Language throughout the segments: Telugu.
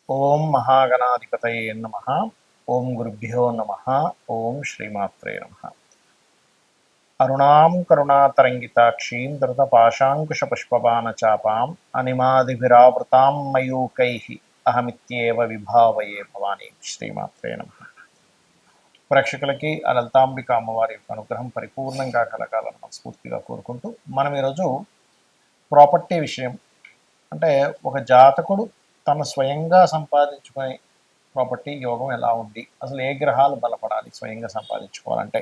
ఓం మహాగణాధిపతయే నమః. ఓం గురుభ్యో నమః. ఓం శ్రీమాత్రే నమః. అరుణాం కరుణాతరంగితాక్షీం ధృతపాశాంకుశపుష్పబాణచాపాం అనిమాదిభిరావృతాం మయూకైః అహమిత్యేవ విభావయే భవానీ. శ్రీమాత్రే నమః. ప్రేక్షకులకి ఆ లలితాంబిక అమ్మవారి యొక్క అనుగ్రహం పరిపూర్ణంగా కలగాలని మనస్ఫూర్తిగా కోరుకుంటూ మనం ఈరోజు ప్రాపర్టీ విషయం, అంటే ఒక జాతకుడు తను స్వయంగా సంపాదించుకునే ప్రాపర్టీ యోగం ఎలా ఉంది, అసలు ఏ గ్రహాలు బలపడాలి స్వయంగా సంపాదించుకోవాలంటే.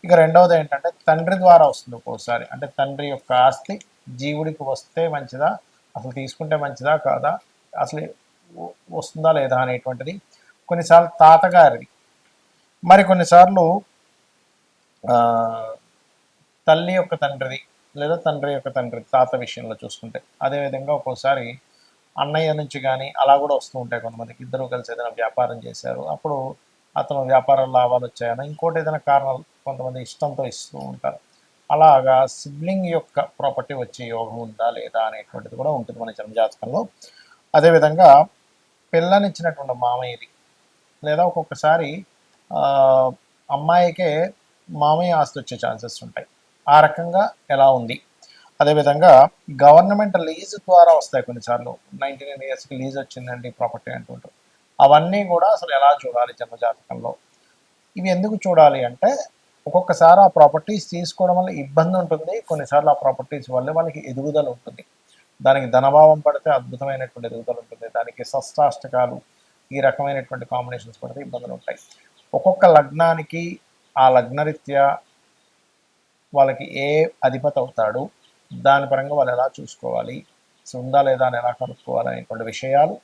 ఇక రెండవది ఏంటంటే తండ్రి ద్వారా వస్తుంది ఒక్కోసారి, అంటే తండ్రి యొక్క ఆస్తి జీవుడికి వస్తే మంచిదా, అసలు తీసుకుంటే మంచిదా కాదా, అసలు వస్తుందా లేదా అనేటువంటిది. కొన్నిసార్లు తాతగారిది, మరి కొన్నిసార్లు తల్లి యొక్క తండ్రిది, లేదా తండ్రి యొక్క తండ్రి తాత విషయంలో చూసుకుంటే. అదేవిధంగా ఒక్కోసారి అన్నయ్య నుంచి కానీ అలా కూడా వస్తూ ఉంటాయి. కొంతమందికి ఇద్దరు కలిసి ఏదైనా వ్యాపారం చేశారు, అప్పుడు అతను వ్యాపార లాభాలు వచ్చాయని, ఇంకోటి ఏదైనా కారణాలు కొంతమంది ఇష్టంతో ఇస్తూ ఉంటారు. అలాగా సిబ్లింగ్ యొక్క ప్రాపర్టీ వచ్చే యోగం ఉందా లేదా అనేటువంటిది కూడా ఉంటుంది మన జన్మజాతకంలో. అదేవిధంగా పిల్లనిచ్చినటువంటి మామయ్యది, లేదా ఒక్కొక్కసారి అమ్మాయికే మామయ్య ఆస్తి వచ్చే ఛాన్సెస్ ఉంటాయి. ఆ రకంగా ఎలా ఉంది. అదేవిధంగా గవర్నమెంట్ లీజ్ ద్వారా వస్తాయి కొన్నిసార్లు. 99 ఇయర్స్కి లీజ్ వచ్చిందండి ప్రాపర్టీ అంటుంటారు. అవన్నీ కూడా అసలు ఎలా చూడాలి జన్మజాతకంలో. ఇవి ఎందుకు చూడాలి అంటే, ఒక్కొక్కసారి ఆ ప్రాపర్టీస్ తీసుకోవడం వల్ల ఇబ్బంది ఉంటుంది, కొన్నిసార్లు ఆ ప్రాపర్టీస్ వల్ల వాళ్ళకి ఎదుగుదల ఉంటుంది. దానికి ధనభావం పడితే అద్భుతమైనటువంటి ఎదుగుదల ఉంటుంది, దానికి షష్టాష్టకాలు ఈ రకమైనటువంటి కాంబినేషన్స్ పడితే ఇబ్బందులు ఉంటాయి. ఒక్కొక్క లగ్నానికి ఆ లగ్నరీత్యా వాళ్ళకి ఏ అధిపతి అవుతాడు, దాని పరంగా వాళ్ళు ఎలా చూసుకోవాలి, ఉందా లేదా అని ఎలా కనుక్కోవాలి అనేటువంటి విషయాలు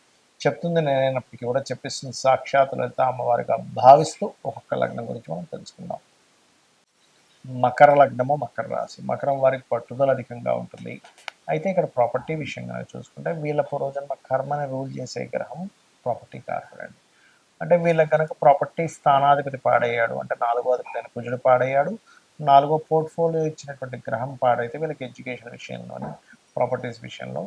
చెప్తుంది నేనైనప్పటికీ కూడా చెప్పిస్తుంది సాక్షాత్ లలిత అమ్మవారిగా భావిస్తూ ఒక్కొక్క లగ్నం గురించి మనం తెలుసుకుందాం. మకర లగ్నము, మకర రాశి. మకరం వారికి పట్టుదల అధికంగా ఉంటుంది. అయితే ఇక్కడ ప్రాపర్టీ విషయంగా చూసుకుంటే వీళ్ళ పూర్వజన్మ కర్మని రూల్ చేసే గ్రహం ప్రాపర్టీ కారకుడండి. అంటే వీళ్ళకి కనుక ప్రాపర్టీ స్థానాధిపతి పాడయ్యాడు అంటే, నాలుగో అధిపతి కుజుడు పాడయ్యాడు, నాలుగో పోర్ట్ఫోలియో ఇచ్చినటువంటి గ్రహం పాడైతే వీళ్ళకి ఎడ్యుకేషన్ విషయంలోని ప్రాపర్టీస్ విషయంలో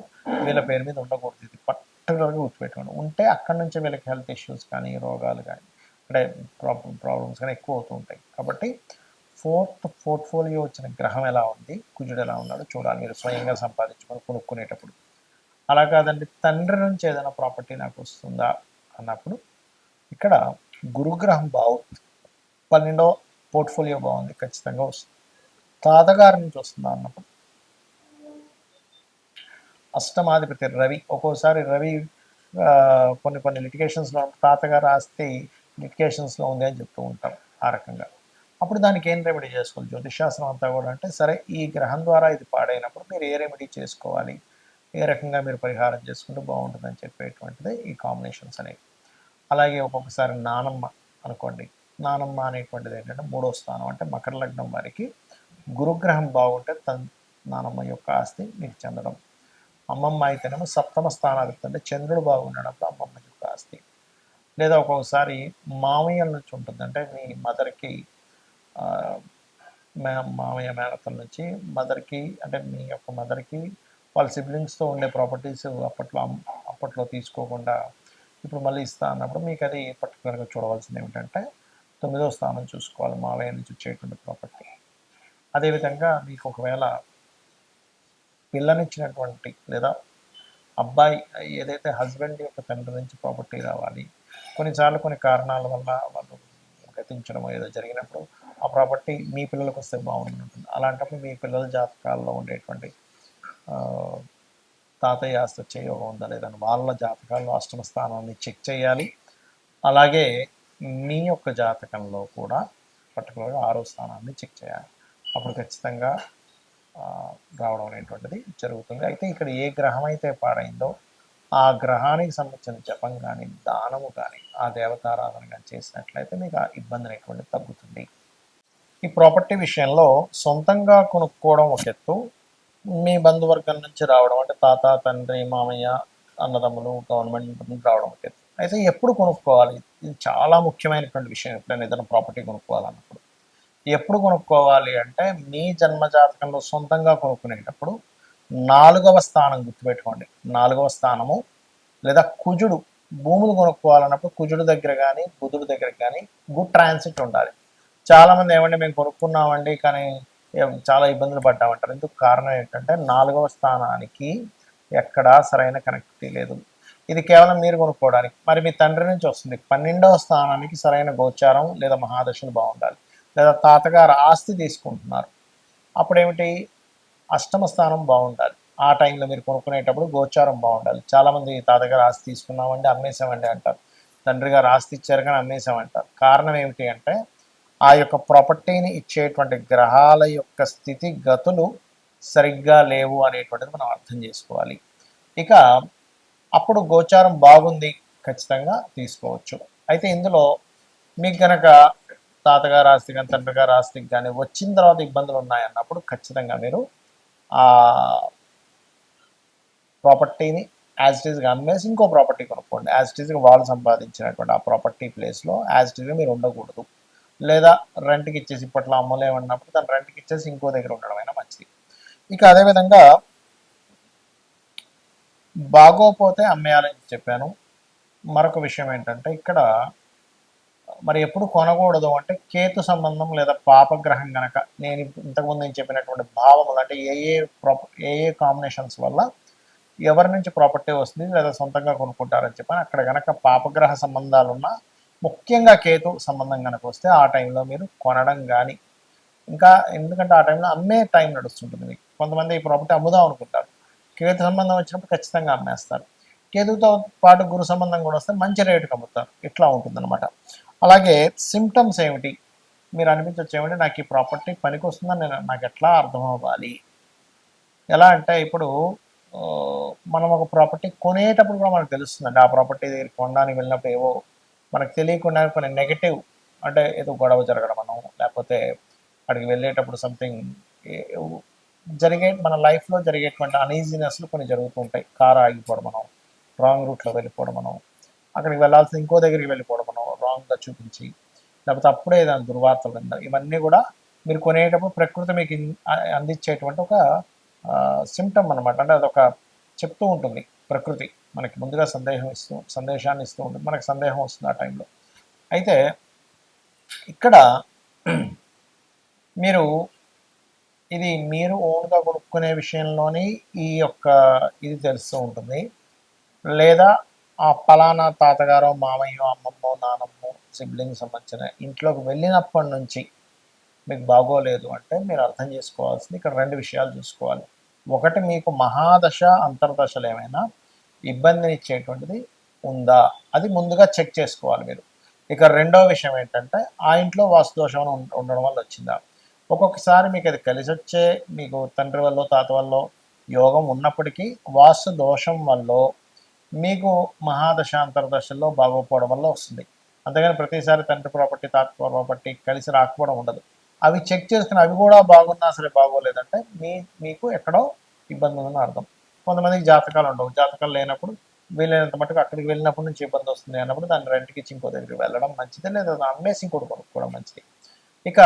వీళ్ళ పేరు మీద ఉండకూడదు. ఇది పర్టికులర్గా గుర్తుపెట్టుకోండి. ఉంటే అక్కడి నుంచి వీళ్ళకి హెల్త్ ఇష్యూస్ కానీ, రోగాలు కానీ, అంటే ప్రాబ్లమ్స్ కానీ ఎక్కువ అవుతూ ఉంటాయి. కాబట్టి ఫోర్త్ పోర్ట్ఫోలియో వచ్చిన గ్రహం ఎలా ఉంది, కుజుడు ఎలా ఉన్నాడో చూడాలి మీరు స్వయంగా సంపాదించుకొని కొనుక్కునేటప్పుడు. అలా కాదండి తండ్రి నుంచి ఏదైనా ప్రాపర్టీ నాకు వస్తుందా అన్నప్పుడు, ఇక్కడ గురుగ్రహం బాగుంది, 12వ పోర్ట్ఫోలియో బాగుంది, ఖచ్చితంగా వస్తుంది. తాతగారి నుంచి వస్తుందా అన్నప్పుడు అష్టమాధిపతి రవి, ఒక్కోసారి రవి కొన్ని లిటిగేషన్స్లో తాతగారు ఆస్తి లిటిగేషన్స్లో ఉంది అని చెప్తూ ఉంటాం. ఆ రకంగా అప్పుడు దానికి ఏం రెమెడీ చేసుకోవాలి జ్యోతిషాస్త్రం అంతా కూడా అంటే, సరే ఈ గ్రహం ద్వారా ఇది పాడైనప్పుడు మీరు ఏ రెమెడీ చేసుకోవాలి, ఏ రకంగా మీరు పరిహారం చేసుకుంటే బాగుంటుందని చెప్పేటువంటిది ఈ కాంబినేషన్స్ అనేవి. అలాగే ఒక్కొక్కసారి నానమ్మ అనుకోండి, నానమ్మ అనేటువంటిది ఏంటంటే 3వ స్థానం, అంటే మకర లగ్నం వారికి గురుగ్రహం బాగుంటే నానమ్మ యొక్క ఆస్తి మీకు చెందడం. అమ్మమ్మ అయితేనేమో 7వ స్థానాధిపతి, అంటే చంద్రుడు బాగుండడంతో అమ్మమ్మ యొక్క ఆస్తి. లేదా ఒక్కొక్కసారి మామయ్యల నుంచి ఉంటుంది, అంటే మీ మదర్కి మామయ్య మేనతల నుంచి మదర్కి, అంటే మీ యొక్క మదర్కి వాళ్ళ సిబ్లింగ్స్తో ఉండే ప్రాపర్టీస్ అప్పట్లో తీసుకోకుండా ఇప్పుడు మళ్ళీ ఇస్తా అన్నప్పుడు మీకు అది పర్టికులర్గా చూడవలసింది ఏమిటంటే 9వ స్థానం చూసుకోవాలి, మావయ్య నుంచి వచ్చేటువంటి ప్రాపర్టీ. అదేవిధంగా మీకు ఒకవేళ పిల్లనిచ్చినటువంటి లేదా అబ్బాయి ఏదైతే హస్బెండ్ యొక్క తండ్రి నుంచి ప్రాపర్టీ రావాలి, కొన్నిసార్లు కొన్ని కారణాల వల్ల వాళ్ళు గతించడం ఏదో జరిగినప్పుడు ఆ ప్రాపర్టీ మీ పిల్లలకు వస్తే బాగుంటుంది. అలాంటప్పుడు మీ పిల్లల జాతకాల్లో ఉండేటువంటి తాతయ్య ఆస్తి వచ్చే యోగం ఉందా లేదని వాళ్ళ జాతకాల్లో అష్టమ స్థానాన్ని చెక్ చేయాలి. అలాగే మీ యొక్క జాతకంలో కూడా పర్టికులర్గా 6వ స్థానాన్ని చెక్ చేయాలి. అప్పుడు ఖచ్చితంగా రావడం అనేటువంటిది జరుగుతుంది. అయితే ఇక్కడ ఏ గ్రహం అయితే పాడైందో ఆ గ్రహానికి సంబంధించిన జపం కానీ, దానము కానీ, ఆ దేవతారాధన కానీ చేసినట్లయితే మీకు ఆ ఇబ్బంది అనేటువంటిది తగ్గుతుంది. ఈ ప్రాపర్టీ విషయంలో సొంతంగా కొనుక్కోవడం ఒక ఎత్తు, మీ బంధువర్గం నుంచి రావడం అంటే తాత, తండ్రి, మామయ్య, అన్నదమ్ములు, గవర్నమెంట్ నుంచి రావడం ఒక ఎత్తు. అయితే ఎప్పుడు కొనుక్కోవాలి, ఇది చాలా ముఖ్యమైనటువంటి విషయం. ఎప్పుడైనా ఏదైనా ప్రాపర్టీ కొనుక్కోవాలన్నప్పుడు ఎప్పుడు కొనుక్కోవాలి అంటే, మీ జన్మజాతకంలో సొంతంగా కొనుక్కునేటప్పుడు 4వ స్థానం గుర్తుపెట్టుకోండి. 4వ స్థానము లేదా కుజుడు భూములు కొనుక్కోవాలన్నప్పుడు కుజుడి దగ్గర కానీ బుధుడి దగ్గర కానీ గుడ్ ట్రాన్సిట్ ఉండాలి. చాలామంది ఏమంటే మేము కొనుక్కున్నామండి కానీ చాలా ఇబ్బందులు పడ్డామంటారు. ఎందుకు కారణం ఏంటంటే 4వ స్థానానికి ఎక్కడా సరైన కనెక్టివిటీ లేదు. ఇది కేవలం మీరు కొనుక్కోవడానికి. మరి మీ తండ్రి నుంచి వస్తుంది. 12వ స్థానానికి సరైన గోచారం లేదా మహాదశలు బాగుండాలి. లేదా తాతగారు ఆస్తి తీసుకుంటున్నారు, అప్పుడేమిటి, అష్టమ స్థానం బాగుండాలి. ఆ టైంలో మీరు కొనుక్కునేటప్పుడు గోచారం బాగుండాలి. చాలామంది తాతగారు ఆస్తి తీసుకున్నామండి అమ్మేసామండి అంటారు, తండ్రి గారు ఆస్తి ఇచ్చారు కానీ అమ్మేసామంటారు. కారణం ఏమిటి అంటే ఆ యొక్క ప్రాపర్టీని ఇచ్చేటువంటి గ్రహాల యొక్క స్థితి గతులు సరిగ్గా లేవు అనేటువంటిది మనం అర్థం చేసుకోవాలి. ఇక అప్పుడు గోచారం బాగుంది, ఖచ్చితంగా తీసుకోవచ్చు. అయితే ఇందులో మీకు కనుక తాతగారు ఆస్తి కానీ తండ్రి గారు ఆస్తికి కానీ వచ్చిన తర్వాత ఇబ్బందులు ఉన్నాయన్నప్పుడు ఖచ్చితంగా మీరు ఆ ప్రాపర్టీని యాజ్ ఇట్ ఈస్గా అమ్మేసి ఇంకో ప్రాపర్టీ కొనుక్కోండి. యాజ్ ఇట్ ఈస్గా వాళ్ళు సంపాదించినటువంటి ఆ ప్రాపర్టీ ప్లేస్లో యాజ్ ఇట్ ఈస్గా మీరు ఉండకూడదు. లేదా రెంట్కి ఇచ్చేసి ఇప్పట్లో అమ్మలేమన్నప్పుడు దాన్ని రెంట్కి ఇచ్చేసి ఇంకో దగ్గర ఉండడమైనా మంచిది. ఇక అదేవిధంగా బాగోపోతే అమ్మేయాలని చెప్పాను. మరొక విషయం ఏంటంటే ఇక్కడ మరి ఎప్పుడు కొనకూడదు అంటే కేతు సంబంధం లేదా పాపగ్రహం గనక నేను ఇంతకుముందు నేను చెప్పినటువంటి భావములు అంటే ఏ ఏ కాంబినేషన్స్ వల్ల ఎవరి నుంచి ప్రాపర్టీ వస్తుంది లేదా సొంతంగా కొనుక్కుంటారని చెప్పని అక్కడ గనక పాపగ్రహ సంబంధాలున్న ముఖ్యంగా కేతు సంబంధం కనుక వస్తే ఆ టైంలో మీరు కొనడం కానీ ఇంకా ఎందుకంటే ఆ టైంలో అమ్మే టైం నడుస్తుంటుంది. మీకు కొంతమంది ఈ ప్రాపర్టీ అమ్ముదాం అనుకుంటారు, కేతు సంబంధం వచ్చినప్పుడు ఖచ్చితంగా అమ్మేస్తారు. కేతుతో పాటు గురు సంబంధం కూడా వస్తే మంచి రేటుకి అమ్ముతారు. ఇట్లా ఉంటుందన్నమాట. అలాగే సిమ్టమ్స్ ఏమిటి, మీరు అనిపించవచ్చు ఏమిటి నాకు ఈ ప్రాపర్టీ పనికి వస్తుందని నాకు ఎట్లా అర్థం అవ్వాలి. ఎలా అంటే ఇప్పుడు మనం ఒక ప్రాపర్టీ కొనేటప్పుడు కూడా మనకు తెలుస్తుందండి. ఆ ప్రాపర్టీ దగ్గర కొనడానికి వెళ్ళినప్పుడు ఏవో మనకు తెలియకుండా కొన్ని నెగటివ్ అంటే ఏదో గొడవ జరగడం అనో లేకపోతే అక్కడికి వెళ్ళేటప్పుడు సంథింగ్ మన లైఫ్లో జరిగేటువంటి అనీజీనెస్లు కొన్ని జరుగుతూ ఉంటాయి. కారు ఆగిపోవడం మనం, రాంగ్ రూట్లో వెళ్ళిపోవడం మనం, అక్కడికి వెళ్ళాల్సిన ఇంకో దగ్గరికి వెళ్ళిపోవడం మనం రాంగ్గా చూపించి, లేకపోతే అప్పుడే దాని దుర్వార్తలు వినడం, ఇవన్నీ కూడా మీరు కొనేటప్పుడు ప్రకృతి మీకు అందించేటువంటి ఒక సిమ్టమ్ అనమాట. అంటే అదొక చెప్తూ ఉంటుంది ప్రకృతి మనకి ముందుగా సందేశాన్ని ఇస్తూ ఉంటుంది. మనకు సందేహం వస్తుంది ఆ టైంలో. అయితే ఇక్కడ మీరు ఇది మీరు ఓన్గా కొనుక్కునే విషయంలోని ఈ యొక్క ఇది తెలుస్తూ ఉంటుంది. లేదా ఆ పలానా తాతగారో మామయ్యో అమ్మమ్మో నానమ్మో సిబ్లింగ్ సంబంధించిన ఇంట్లోకి వెళ్ళినప్పటి నుంచి మీకు బాగోలేదు అంటే మీరు అర్థం చేసుకోవాల్సింది ఇక్కడ 2 విషయాలు చూసుకోవాలి. ఒకటి, మీకు మహాదశ అంతర్దశలు ఏమైనా ఇబ్బందినిచ్చేటువంటిది ఉందా, అది ముందుగా చెక్ చేసుకోవాలి మీరు. ఇక రెండవ విషయం ఏంటంటే ఆ ఇంట్లో వాస్తు దోషం ఉండడం వల్ల వచ్చిందా. ఒక్కొక్కసారి మీకు అది కలిసి వచ్చే మీకు తండ్రి వల్ల తాత వల్ల యోగం ఉన్నప్పటికీ వాస్తు దోషం వల్ల మీకు మహాదశ అంతర్దశల్లో బాగోపోవడం వల్ల వస్తుంది. అంతేగాని ప్రతిసారి తండ్రి ప్రాపర్టీ తాత ప్రాపర్టీ కలిసి రాకపోవడం ఉండదు. అవి చెక్ చేసుకుని అవి కూడా బాగున్నా సరే బాగోలేదంటే మీకు ఎక్కడో ఇబ్బంది ఉందని అర్థం. కొంతమందికి జాతకాలు ఉండవు, జాతకాలు లేనప్పుడు వీలైనంత మటుకు అక్కడికి వెళ్ళినప్పటి నుంచి ఇబ్బంది వస్తుంది అన్నప్పుడు దాన్ని రెంట్కి ఇచ్చి ఇంకో దగ్గరికి వెళ్ళడం మంచిది, లేదా అమ్మేసి ఇంకోటి కొనుక్కోవడం మంచిది. ఇక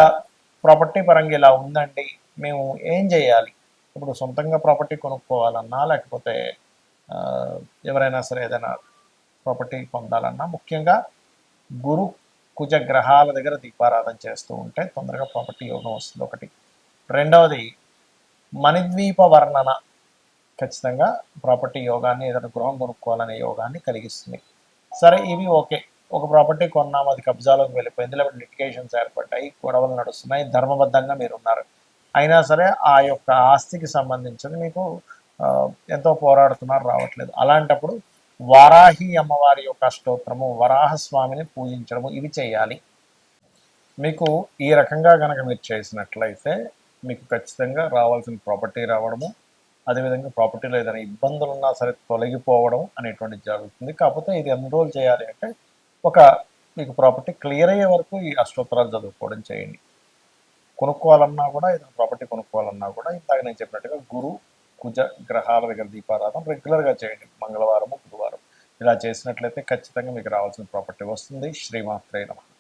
ప్రాపర్టీ పరంగా ఇలా ఉందండి, మేము ఏం చేయాలి, ఇప్పుడు సొంతంగా ప్రాపర్టీ కొనుక్కోవాలన్నా లేకపోతే ఎవరైనా సరే ఏదైనా ప్రాపర్టీ పొందాలన్నా ముఖ్యంగా గురు కుజ గ్రహాల దగ్గర దీపారాధన చేస్తూ ఉంటే తొందరగా ప్రాపర్టీ యోగం వస్తుంది ఒకటి. రెండవది మణిద్వీప వర్ణన ఖచ్చితంగా ప్రాపర్టీ యోగాన్ని ఏదైనా గృహం కొనుక్కోవాలనే యోగాన్ని కలిగిస్తుంది. సరే ఇవి ఓకే, ఒక ప్రాపర్టీ కొన్నాము అది కబ్జాలోకి వెళ్ళిపోయింది, లేకపోతే లిటిగేషన్స్ ఏర్పడ్డాయి, గొడవలు నడుస్తున్నాయి, ధర్మబద్ధంగా మీరు ఉన్నారు, అయినా సరే ఆ యొక్క ఆస్తికి సంబంధించింది మీకు ఎంతో పోరాడుతున్నారు రావట్లేదు. అలాంటప్పుడు వారాహి అమ్మవారి యొక్క అష్టోత్తరము, వరాహస్వామిని పూజించడము ఇవి చేయాలి. మీకు ఈ రకంగా కనుక మీరు చేసినట్లయితే మీకు ఖచ్చితంగా రావాల్సిన ప్రాపర్టీ రావడము, అదేవిధంగా ప్రాపర్టీలో ఏదైనా ఇబ్బందులు ఉన్నా సరే తొలగిపోవడం అనేటువంటిది జరుగుతుంది. కాకపోతే ఇది ఎన్ని రోజులు చేయాలి అంటే మీకు ప్రాపర్టీ క్లియర్ అయ్యే వరకు ఈ అష్టోత్తరాలు చదువుకోవడం చేయండి. కొనుక్కోవాలన్నా కూడా ఏదైనా ప్రాపర్టీ కొనుక్కోవాలన్నా కూడా ఇందాక నేను చెప్పినట్టుగా గురు కుజ గ్రహాల దగ్గర దీపారాధన రెగ్యులర్గా చేయండి, మంగళవారము బుధవారం ఇలా చేసినట్లయితే ఖచ్చితంగా మీకు రావాల్సిన ప్రాపర్టీ వస్తుంది. శ్రీమాత్రే నమః.